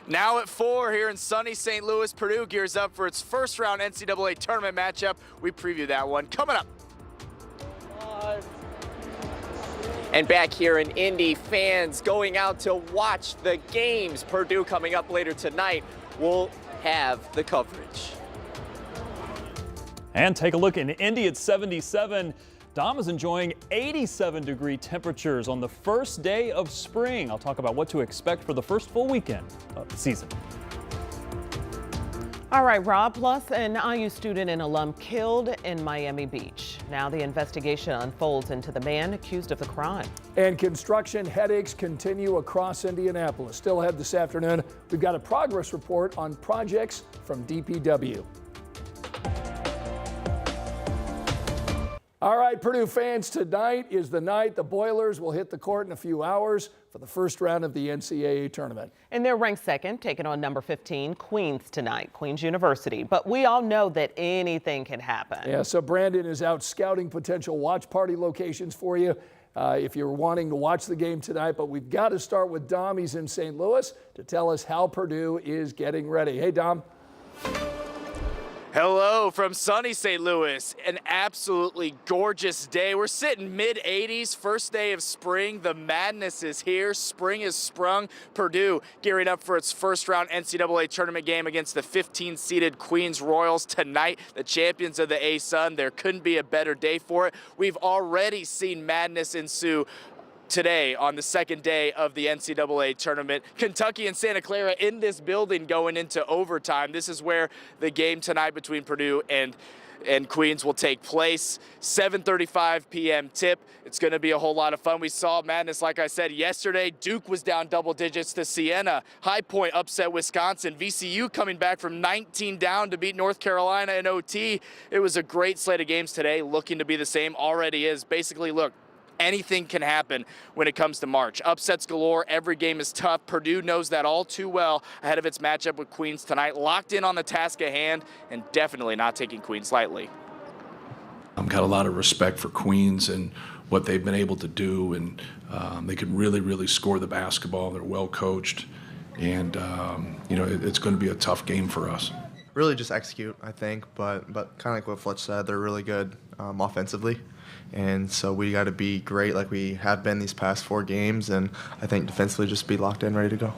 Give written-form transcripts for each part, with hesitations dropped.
Now at 4 here in sunny St. Louis, Purdue gears up for its first round NCAA tournament matchup. We preview that one coming up. And back here in Indy, fans going out to watch the games. Purdue coming up later tonight. We'll have the coverage. And take a look in Indy at 77. Dom is enjoying 87-degree temperatures on the first day of spring. I'll talk about what to expect for the first full weekend of the season. All right, Rob, plus an IU student and alum killed in Miami Beach. Now the investigation unfolds into the man accused of the crime. And construction headaches continue across Indianapolis. Still ahead this afternoon, we've got a progress report on projects from DPW. All right, Purdue fans, tonight is the night the Boilers will hit the court in a few hours for the first round of the NCAA tournament. And they're ranked second, taking on number 15, Queens tonight, Queens University. But we all know that anything can happen. Yeah, so Brandon is out scouting potential watch party locations for you if you're wanting to watch the game tonight. But we've got to start with Dom. He's in St. Louis to tell us how Purdue is getting ready. Hey, Dom. Hello from sunny St. Louis. An absolutely gorgeous day. We're sitting mid-80s, first day of spring. The madness is here. Spring is sprung. Purdue gearing up for its first round NCAA tournament game against the 15-seeded Queens Royals tonight, the champions of the A-Sun. There couldn't be a better day for it. We've already seen madness ensue today on the second day of the NCAA tournament. Kentucky and Santa Clara in this building going into overtime. This is where the game tonight between Purdue and Queens will take place. 7:35 p.m. tip. It's going to be a whole lot of fun. We saw madness, like I said, yesterday. Duke was down double digits to Siena. High Point upset Wisconsin. VCU coming back from 19 down to beat North Carolina in OT. It was a great slate of games today, looking to be the same. Already is. Basically, look, anything can happen when it comes to March. Upsets galore. Every game is tough. Purdue knows that all too well ahead of its matchup with Queens tonight. Locked in on the task at hand and definitely not taking Queens lightly. I've got a lot of respect for Queens and what they've been able to do, and they can really score the basketball. They're well coached, and it's going to be a tough game for us. Really just execute, I think, but kind of like what Fletch said, they're really good offensively. And so we got to be great like we have been these past 4 games, and I think defensively just be locked in, ready to go.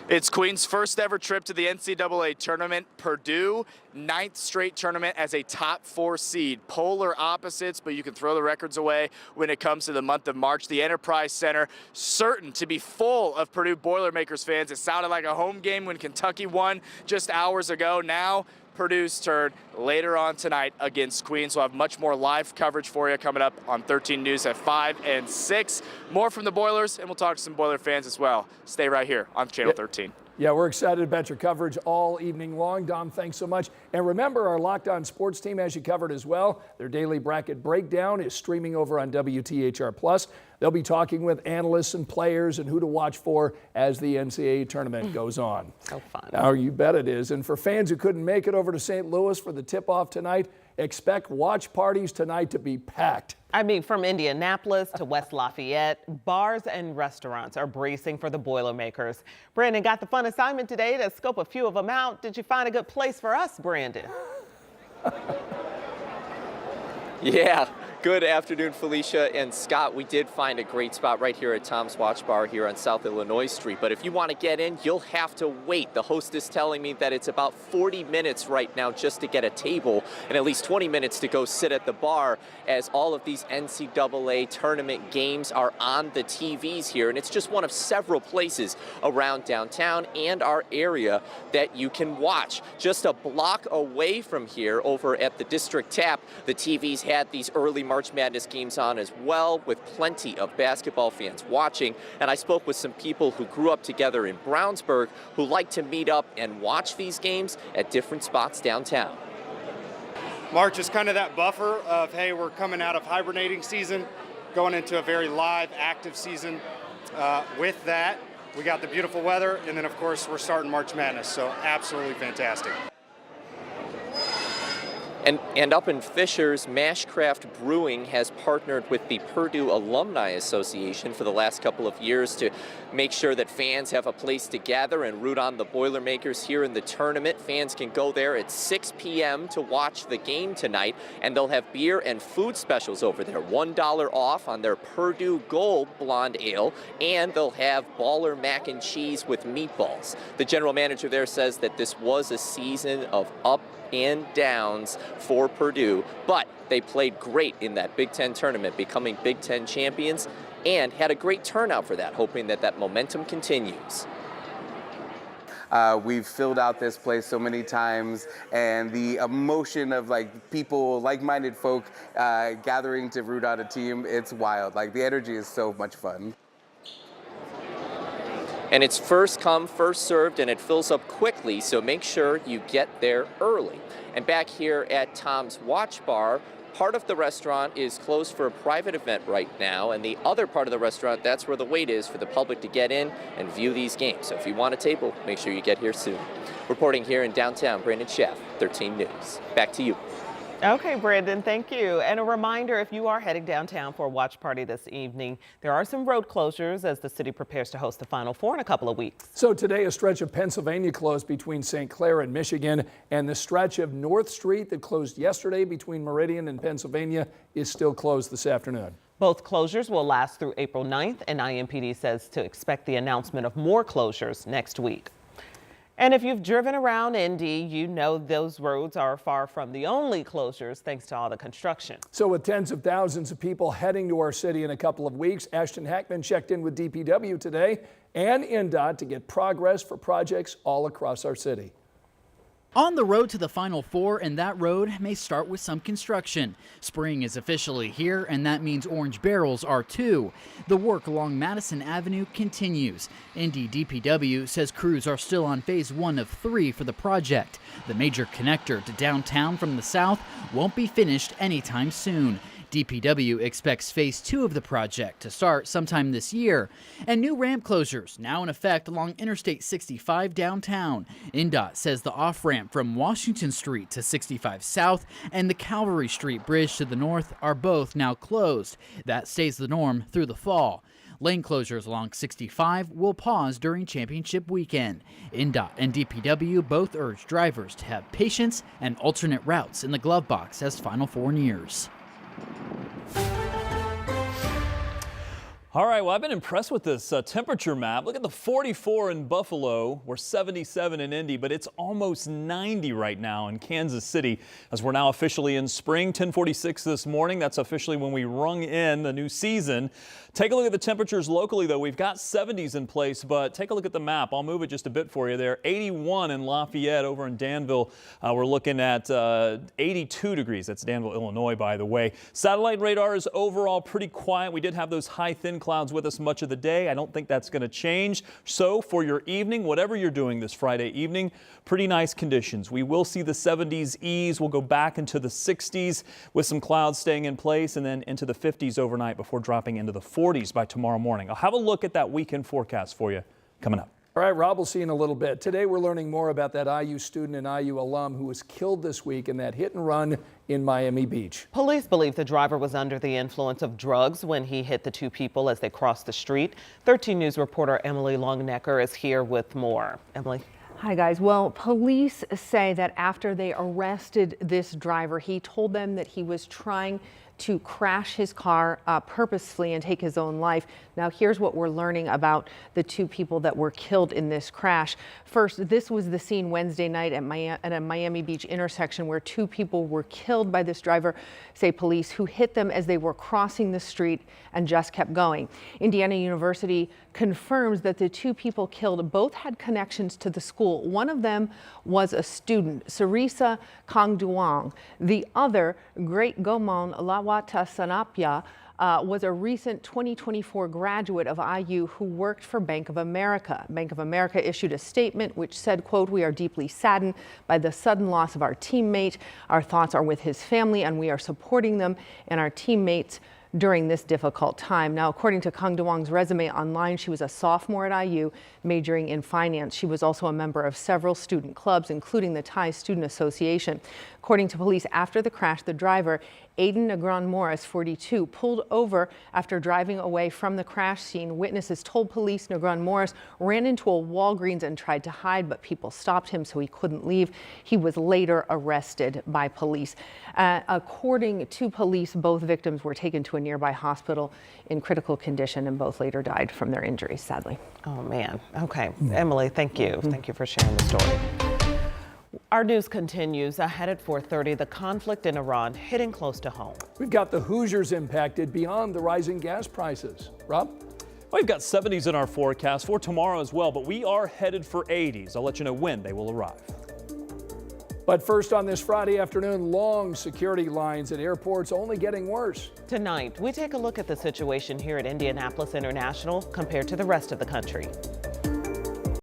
It's Queens' first ever trip to the NCAA tournament. Purdue, 9th straight tournament as a top 4 seed. Polar opposites, but you can throw the records away when it comes to the month of March. The Enterprise Center certain to be full of Purdue Boilermakers fans. It sounded like a home game when Kentucky won just hours ago. Now Purdue's turn later on tonight against Queens. We'll have much more live coverage for you coming up on 13 News at 5 and 6. More from the Boilers, and we'll talk to some Boiler fans as well. Stay right here on Channel 13. Yeah, we're excited about your coverage all evening long. Dom, thanks so much. And remember, our Locked On Sports team has you covered as well. Their daily bracket breakdown is streaming over on WTHR+. They'll be talking with analysts and players and who to watch for as the NCAA tournament goes on. So fun. Now, you bet it is. And for fans who couldn't make it over to St. Louis for the tip-off tonight, expect watch parties tonight to be packed. I mean, from Indianapolis to West Lafayette, bars and restaurants are bracing for the Boilermakers. Brandon got the fun assignment today to scope a few of them out. Did you find a good place for us, Brandon? Yeah. Good afternoon, Felicia and Scott. We did find a great spot right here at Tom's Watch Bar here on South Illinois Street. But if you want to get in, you'll have to wait. The host is telling me that it's about 40 minutes right now just to get a table and at least 20 minutes to go sit at the bar, as all of these NCAA tournament games are on the TVs here. And it's just one of several places around downtown and our area that you can watch. Just a block away from here over at the District Tap, the TVs had these early March Madness games on as well, with plenty of basketball fans watching. And I spoke with some people who grew up together in Brownsburg who like to meet up and watch these games at different spots downtown. March is kind of that buffer of, hey, we're coming out of hibernating season, going into a very live, active season. With that, we got the beautiful weather, and then, of course, we're starting March Madness, so absolutely fantastic. And up in Fishers, Mashcraft Brewing has partnered with the Purdue Alumni Association for the last couple of years to make sure that fans have a place to gather and root on the Boilermakers here in the tournament. Fans can go there at 6 p.m. to watch the game tonight, and they'll have beer and food specials over there. $1 off on their Purdue Gold Blonde Ale, and they'll have baller mac and cheese with meatballs. The general manager there says that this was a season of up and downs for Purdue, but they played great in that Big Ten tournament, becoming Big Ten champions, and had a great turnout for that, hoping that that momentum continues. We've filled out this place so many times, and the emotion of like people, like-minded folk gathering to root on a team, it's wild. Like the energy is so much fun. And it's first come, first served, and it fills up quickly, so make sure you get there early. And back here at Tom's Watch Bar, part of the restaurant is closed for a private event right now, and the other part of the restaurant, that's where the wait is for the public to get in and view these games. So if you want a table, make sure you get here soon. Reporting here in downtown, Brandon Schaff, 13 News. Back to you. Okay, Brandon, thank you. And a reminder, if you are heading downtown for a watch party this evening, there are some road closures as the city prepares to host the Final Four in a couple of weeks. So today, a stretch of Pennsylvania closed between St. Clair and Michigan, and the stretch of North Street that closed yesterday between Meridian and Pennsylvania is still closed this afternoon. Both closures will last through April 9th, and IMPD says to expect the announcement of more closures next week. And if you've driven around Indy, you know those roads are far from the only closures thanks to all the construction. So with tens of thousands of people heading to our city in a couple of weeks, Ashton Hackman checked in with DPW today and INDOT to get progress for projects all across our city. On the road to the Final Four, and that road may start with some construction. Spring is officially here, and that means orange barrels are too. The work along Madison Avenue continues. Indy DPW says crews are still on phase 1 of 3 for the project. The major connector to downtown from the south won't be finished anytime soon. DPW expects phase 2 of the project to start sometime this year. And new ramp closures now in effect along Interstate 65 downtown. INDOT says the off-ramp from Washington Street to 65 South and the Calvary Street Bridge to the north are both now closed. That stays the norm through the fall. Lane closures along 65 will pause during championship weekend. INDOT and DPW both urge drivers to have patience and alternate routes in the glove box as Final Four nears. All right, well, I've been impressed with this temperature map. Look at the 44 in Buffalo. We're 77 in Indy, but it's almost 90 right now in Kansas City as we're now officially in spring. 10:46 this morning. That's officially when we rung in the new season. Take a look at the temperatures locally, though. We've got 70s in place, but take a look at the map. I'll move it just a bit for you there. 81 in Lafayette. Over in Danville, we're looking at 82 degrees. That's Danville, Illinois, by the way. Satellite radar is overall pretty quiet. We did have those high, thin clouds with us much of the day. I don't think that's going to change. So for your evening, whatever you're doing this Friday evening, pretty nice conditions. We will see the 70s ease. We'll go back into the 60s with some clouds staying in place and then into the 50s overnight before dropping into the 40s by tomorrow morning. I'll have a look at that weekend forecast for you coming up. All right, Rob, we'll see you in a little bit. Today we're learning more about that IU student and IU alum who was killed this week in that hit and run in Miami Beach. Police believe the driver was under the influence of drugs when he hit the two people as they crossed the street. 13 News reporter Emily Longnecker is here with more. Emily. Hi guys. Well, police say that after they arrested this driver, he told them that he was trying to crash his car purposefully and take his own life. Now here's what we're learning about the two people that were killed in this crash. First, this was the scene Wednesday night at a Miami Beach intersection where two people were killed by this driver, say police, who hit them as they were crossing the street and just kept going. Indiana University confirms that the two people killed both had connections to the school. One of them was a student, Sarisa Kangduang. The other, Great Gomon Lawata Sanapia, was a recent 2024 graduate of IU who worked for Bank of America. Bank of America issued a statement which said, quote, "We are deeply saddened by the sudden loss of our teammate. Our thoughts are with his family and we are supporting them and our teammates during this difficult time. Now, according to Kang Do-wong's resume online, she was a sophomore at IU, majoring in finance. She was also a member of several student clubs, including the Thai Student Association. According to police, after the crash, the driver, Aiden Negron Morris, 42, pulled over after driving away from the crash scene. Witnesses told police Negron Morris ran into a Walgreens and tried to hide, but people stopped him so he couldn't leave. He was later arrested by police. According to police, both victims were taken to a nearby hospital in critical condition, and both later died from their injuries, sadly. Oh, man. Okay. Emily, thank you. Thank you for sharing the story. Our news continues. Ahead at 4:30, the conflict in Iran hitting close to home. We've got the Hoosiers impacted beyond the rising gas prices. Rob? We've got 70s in our forecast for tomorrow as well, but we are headed for 80s. I'll let you know when they will arrive. But first on this Friday afternoon, long security lines at airports only getting worse. Tonight, we take a look at the situation here at Indianapolis International compared to the rest of the country.